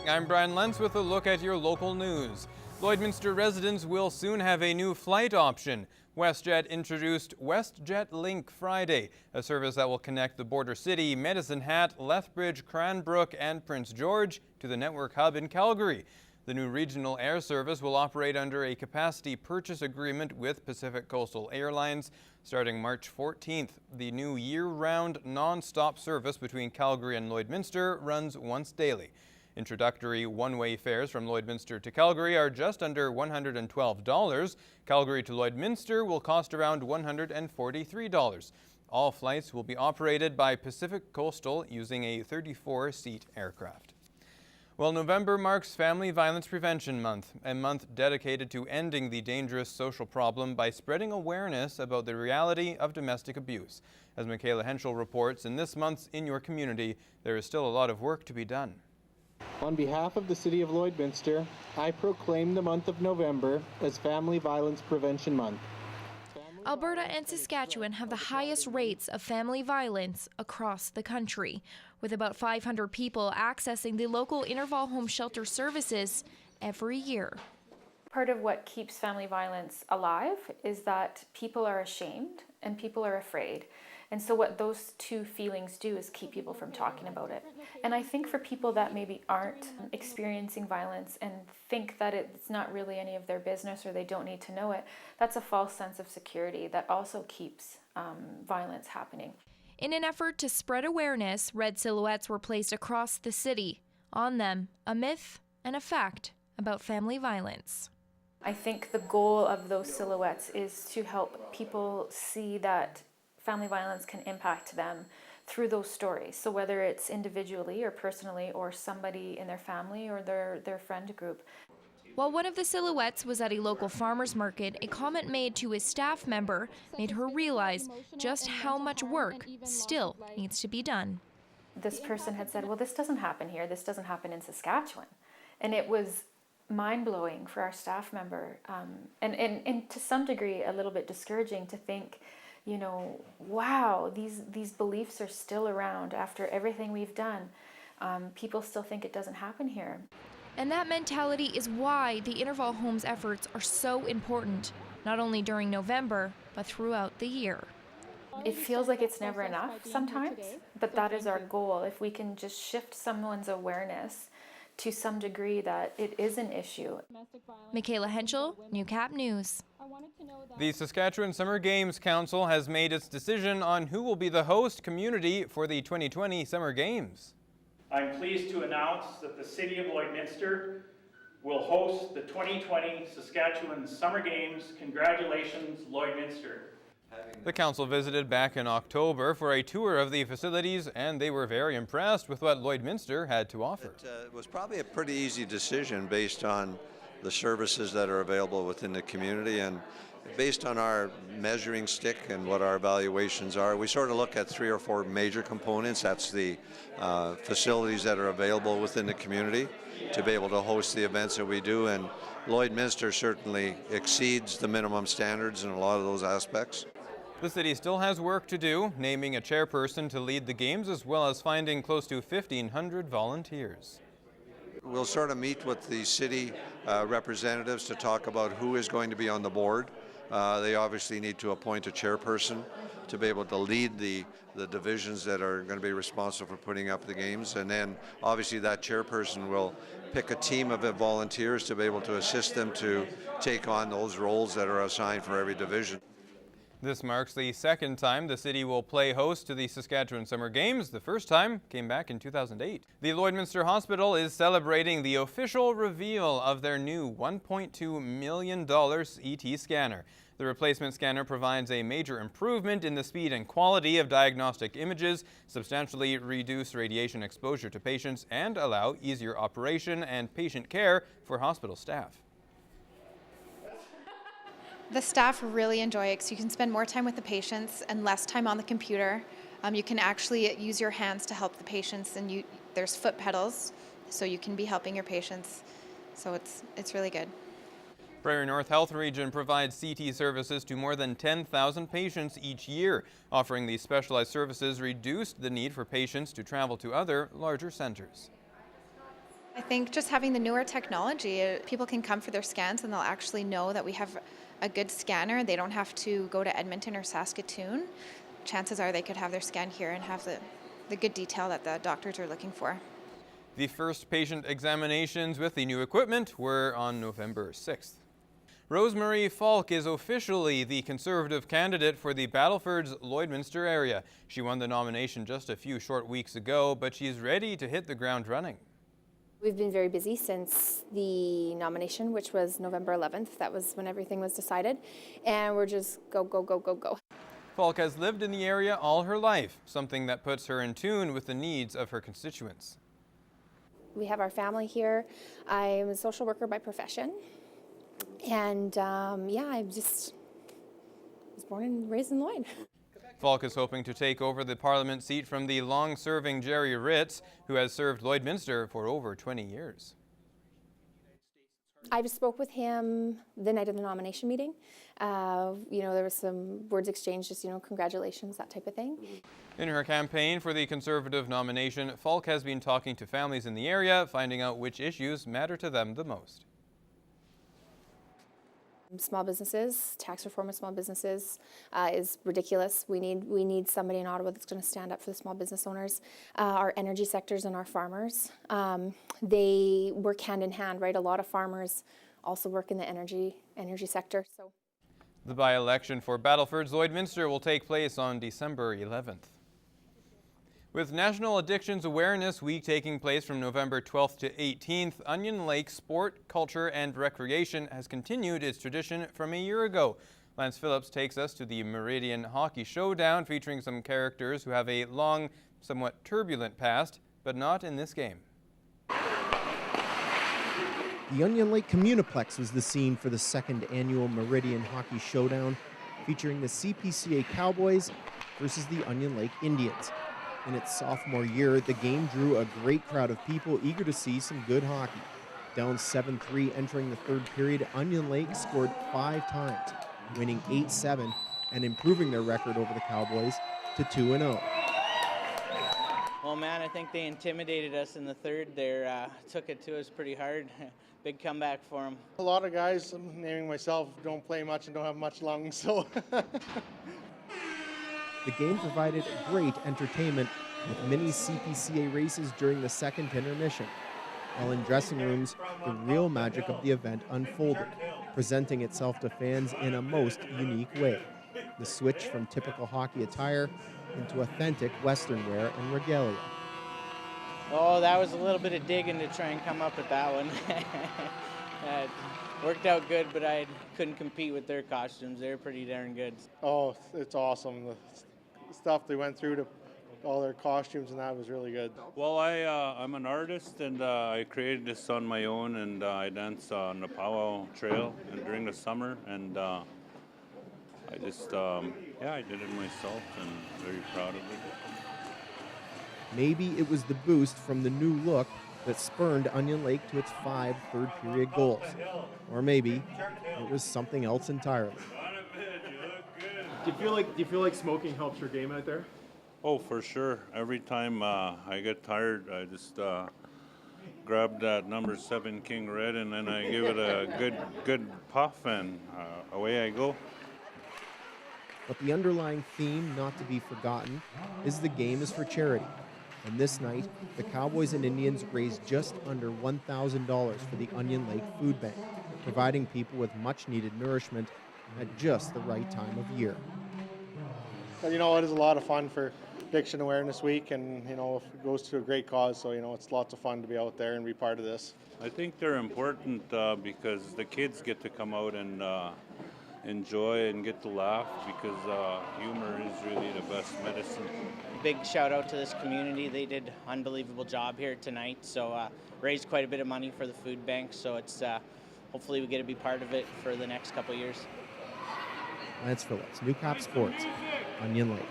I'm Brian Lentz with a look at your local news. Lloydminster residents will soon have a new flight option. WestJet introduced WestJet Link Friday, a service that will connect the border city, Medicine Hat, Lethbridge, Cranbrook and Prince George to the network hub in Calgary. The new regional air service will operate under a capacity purchase agreement with Pacific Coastal Airlines. Starting March 14th, the new year-round non-stop service between Calgary and Lloydminster runs once daily. Introductory one-way fares from Lloydminster to Calgary are just under $112. Calgary to Lloydminster will cost around $143. All flights will be operated by Pacific Coastal using a 34-seat aircraft. Well, November marks Family Violence Prevention Month, a month dedicated to ending the dangerous social problem by spreading awareness about the reality of domestic abuse. As Michaela Henschel reports, in this month's In Your Community, there is still a lot of work to be done. On behalf of the City of Lloydminster, I proclaim the month of November as Family Violence Prevention Month. Alberta and Saskatchewan have the highest rates of family violence across the country, with about 500 people accessing the local Interval Home Shelter services every year. Part of what keeps family violence alive is that people are ashamed and people are afraid. And so what those two feelings do is keep people from talking about it. And I think for people that maybe aren't experiencing violence and think that it's not really any of their business or they don't need to know it, that's a false sense of security that also keeps violence happening. In an effort to spread awareness, red silhouettes were placed across the city. On them, a myth and a fact about family violence. I think the goal of those silhouettes is to help people see that family violence can impact them through those stories. So whether it's individually or personally or somebody in their family or their friend group. While one of the silhouettes was at a local farmer's market, a comment made to his staff member made her realize just how much work still needs to be done. This person had said, well, this doesn't happen here. This doesn't happen in Saskatchewan. And it was mind-blowing for our staff member. And to some degree, a little bit discouraging to think, you know, wow, these beliefs are still around after everything we've done. People still think it doesn't happen here. And that mentality is why the Interval Homes efforts are so important, not only during November, but throughout the year. It feels like it's never enough sometimes, but that is our goal. If we can just shift someone's awareness to some degree that it is an issue. Michaela Henschel, Newcap News. The Saskatchewan Summer Games Council has made its decision on who will be the host community for the 2020 Summer Games. I'm pleased to announce that the City of Lloydminster will host the 2020 Saskatchewan Summer Games. Congratulations, Lloydminster. The council visited back in October for a tour of the facilities, and they were very impressed with what Lloydminster had to offer. It was probably a pretty easy decision based on the services that are available within the community, and based on our measuring stick and what our evaluations are, we sort of look at 3 or 4 major components. That's the facilities that are available within the community to be able to host the events that we do, and Lloydminster certainly exceeds the minimum standards in a lot of those aspects. The city still has work to do, naming a chairperson to lead the games, as well as finding close to 1,500 volunteers. We'll sort of meet with the city representatives to talk about who is going to be on the board. They obviously need to appoint a chairperson to be able to lead the divisions that are going to be responsible for putting up the games. And then obviously that chairperson will pick a team of volunteers to be able to assist them to take on those roles that are assigned for every division. This marks the second time the city will play host to the Saskatchewan Summer Games. The first time came back in 2008. The Lloydminster Hospital is celebrating the official reveal of their new $1.2 million CT scanner. The replacement scanner provides a major improvement in the speed and quality of diagnostic images, substantially reduce radiation exposure to patients, and allow easier operation and patient care for hospital staff. The staff really enjoy it because you can spend more time with the patients and less time on the computer. You can actually use your hands to help the patients, and there's foot pedals, so you can be helping your patients. So it's really good. Prairie North Health Region provides CT services to more than 10,000 patients each year. Offering these specialized services reduced the need for patients to travel to other larger centers. I think just having the newer technology, people can come for their scans and they'll actually know that we have a good scanner. They don't have to go to Edmonton or Saskatoon. Chances are they could have their scan here and have the good detail that the doctors are looking for. The first patient examinations with the new equipment were on November 6th. Rosemarie Falk is officially the Conservative candidate for the Battleford's Lloydminster area. She won the nomination just a few short weeks ago, but she's ready to hit the ground running. We've been very busy since the nomination, which was November 11th. That was when everything was decided. And we're just go, go, go, go, go. Falk has lived in the area all her life, something that puts her in tune with the needs of her constituents. We have our family here. I'm a social worker by profession. And yeah, I was born and raised in Lloyd. Falk is hoping to take over the parliament seat from the long-serving Jerry Ritz, who has served Lloydminster for over 20 years. I just spoke with him the night of the nomination meeting. There was some words exchanged, just, congratulations, that type of thing. In her campaign for the Conservative nomination, Falk has been talking to families in the area, finding out which issues matter to them the most. Small businesses, tax reform of small businesses is ridiculous. We need somebody in Ottawa that's going to stand up for the small business owners. Our energy sectors and our farmers, they work hand in hand, right? A lot of farmers also work in the energy sector. So, the by-election for Battleford's Lloydminster will take place on December 11th. With National Addictions Awareness Week taking place from November 12th to 18th, Onion Lake Sport, Culture and Recreation has continued its tradition from a year ago. Lance Phillips takes us to the Meridian Hockey Showdown, featuring some characters who have a long, somewhat turbulent past, but not in this game. The Onion Lake Communiplex was the scene for the second annual Meridian Hockey Showdown, featuring the CPCA Cowboys versus the Onion Lake Indians. In its sophomore year, the game drew a great crowd of people eager to see some good hockey. Down 7-3 entering the third period, Onion Lake scored 5 times, winning 8-7 and improving their record over the Cowboys to 2-0. Well, man, I think they intimidated us in the third there. Took it to us pretty hard. Big comeback for them. A lot of guys, naming myself, don't play much and don't have much lungs, so... The game provided great entertainment with many CPCA races during the second intermission. While in dressing rooms, the real magic of the event unfolded, presenting itself to fans in a most unique way. The switch from typical hockey attire into authentic Western wear and regalia. Oh, that was a little bit of digging to try and come up with that one. It worked out good, but I couldn't compete with their costumes. They were pretty darn good. Oh, it's awesome. The stuff they went through to all their costumes and that was really good. Well, I'm an artist and I created this on my own, and I dance on the powwow trail and during the summer, and I just, I did it myself and very proud of it. Maybe it was the boost from the new look that spurned Onion Lake to its 5 third-period goals. Or maybe it was something else entirely. Do you feel like smoking helps your game out there? Oh, for sure. Every time I get tired, I just grab that number 7 King Red, and then I give it a good puff, and away I go. But the underlying theme, not to be forgotten, is the game is for charity. And this night, the Cowboys and Indians raised just under $1,000 for the Onion Lake Food Bank, providing people with much-needed nourishment at just the right time of year. But it is a lot of fun for Addiction Awareness Week, and it goes to a great cause, so it's lots of fun to be out there and be part of this. I think they're important because the kids get to come out and enjoy and get to laugh, because humor is really the best medicine. Big shout out to this community. They did an unbelievable job here tonight, so raised quite a bit of money for the food bank, so it's hopefully we get to be part of it for the next couple years. Lance Phillips, Newcap Sports, Onion Lake.